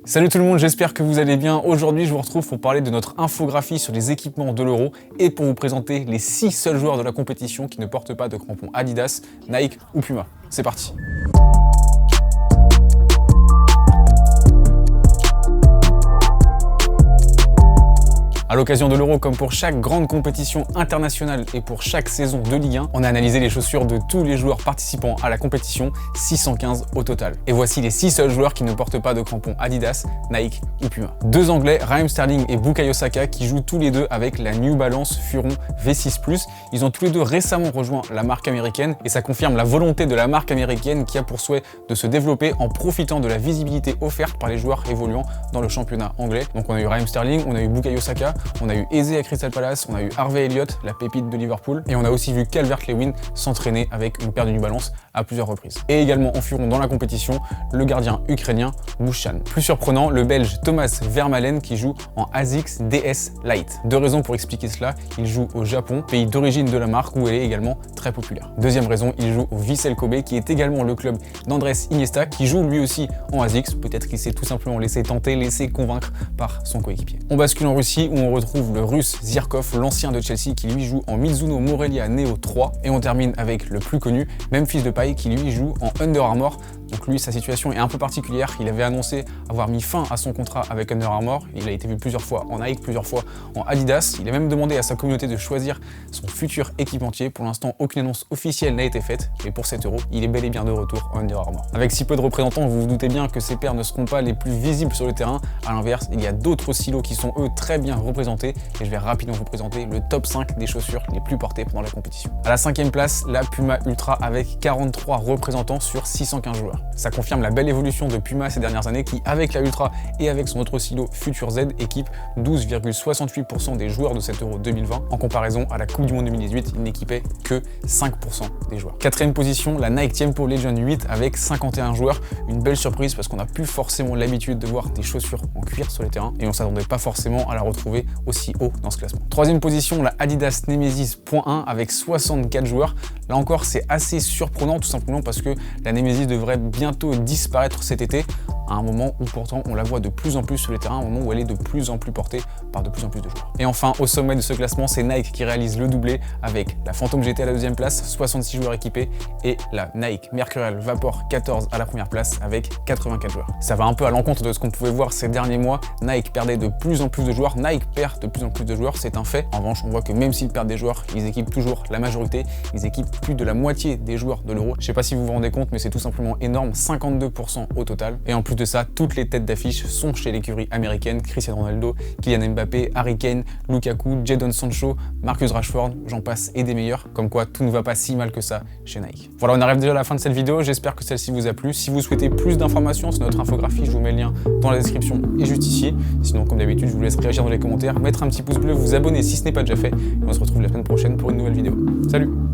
Salut tout le monde, j'espère que vous allez bien. Aujourd'hui, je vous retrouve pour parler de notre infographie sur les équipements de l'Euro et pour vous présenter les 6 seuls joueurs de la compétition qui ne portent pas de crampons Adidas, Nike ou Puma. C'est parti. À l'occasion de l'Euro, comme pour chaque grande compétition internationale et pour chaque saison de Ligue 1, on a analysé les chaussures de tous les joueurs participant à la compétition, 615 au total. Et voici les 6 seuls joueurs qui ne portent pas de crampons Adidas, Nike ou Puma. Deux Anglais, Raheem Sterling et Bukayo Saka, qui jouent tous les deux avec la New Balance Furon V6+. Ils ont tous les deux récemment rejoint la marque américaine et ça confirme la volonté de la marque américaine qui a pour souhait de se développer en profitant de la visibilité offerte par les joueurs évoluant dans le championnat anglais. Donc on a eu Raheem Sterling, on a eu Bukayo Saka, on a eu Eze à Crystal Palace, on a eu Harvey Elliott, la pépite de Liverpool, et on a aussi vu Calvert-Lewin s'entraîner avec une paire de New Balance à plusieurs reprises. Et également en furon dans la compétition, le gardien ukrainien Bushchan. Plus surprenant, le belge Thomas Vermaelen qui joue en ASICS DS Lite. Deux raisons pour expliquer cela, il joue au Japon, pays d'origine de la marque où elle est également très populaire. Deuxième raison, il joue au Vissel Kobe qui est également le club d'Andrés Iniesta qui joue lui aussi en ASICS, peut-être qu'il s'est tout simplement laissé tenter, laissé convaincre par son coéquipier. On bascule en Russie où on retrouve le russe Zirkov, l'ancien de Chelsea qui lui joue en Mizuno Morelia Neo 3 et on termine avec le plus connu, Memphis Depay qui lui joue en Under Armour. Donc lui, sa situation est un peu particulière. Il avait annoncé avoir mis fin à son contrat avec Under Armour. Il a été vu plusieurs fois en Nike, plusieurs fois en Adidas. Il a même demandé à sa communauté de choisir son futur équipementier. Pour l'instant, aucune annonce officielle n'a été faite. Mais pour 7 €, il est bel et bien de retour en Under Armour. Avec si peu de représentants, vous vous doutez bien que ces paires ne seront pas les plus visibles sur le terrain. À l'inverse, il y a d'autres silos qui sont eux très bien représentés. Et je vais rapidement vous présenter le top 5 des chaussures les plus portées pendant la compétition. À la 5e place, la Puma Ultra avec 43 représentants sur 615 joueurs. Ça confirme la belle évolution de Puma ces dernières années qui, avec la Ultra et avec son autre silo Future Z, équipe 12,68% des joueurs de cet Euro 2020. En comparaison à la Coupe du Monde 2018, il n'équipait que 5% des joueurs. 4e position, la Nike Tiempo Legend 8 avec 51 joueurs. Une belle surprise parce qu'on n'a plus forcément l'habitude de voir des chaussures en cuir sur les terrains et on s'attendait pas forcément à la retrouver aussi haut dans ce classement. 3e position, la Adidas Nemesis .1 avec 64 joueurs. Là encore, c'est assez surprenant tout simplement parce que la Nemesis devrait bientôt disparaître cet été, à un moment où pourtant on la voit de plus en plus sur les terrains, un moment où elle est de plus en plus portée par de plus en plus de joueurs. Et enfin, au sommet de ce classement, c'est Nike qui réalise le doublé avec la Phantom GT à la 2e place, 66 joueurs équipés, et la Nike Mercurial Vapor 14 à la 1re place avec 84 joueurs. Ça va un peu à l'encontre de ce qu'on pouvait voir ces derniers mois. Nike perdait de plus en plus de joueurs, Nike perd de plus en plus de joueurs, c'est un fait. En revanche, on voit que même s'ils perdent des joueurs, ils équipent toujours la majorité, ils équipent plus de la moitié des joueurs de l'Euro. Je sais pas si vous vous rendez compte, mais c'est tout simplement énorme, 52% au total. Et en plus de ça, toutes les têtes d'affiche sont chez l'écurie américaine, Cristiano Ronaldo, Kylian Mbappé, Harry Kane, Lukaku, Jadon Sancho, Marcus Rashford, j'en passe et des meilleurs. Comme quoi, tout ne va pas si mal que ça chez Nike. Voilà, on arrive déjà à la fin de cette vidéo, j'espère que celle-ci vous a plu. Si vous souhaitez plus d'informations sur notre infographie, je vous mets le lien dans la description et juste ici. Sinon, comme d'habitude, je vous laisse réagir dans les commentaires, mettre un petit pouce bleu, vous abonner si ce n'est pas déjà fait. Et on se retrouve la semaine prochaine pour une nouvelle vidéo. Salut!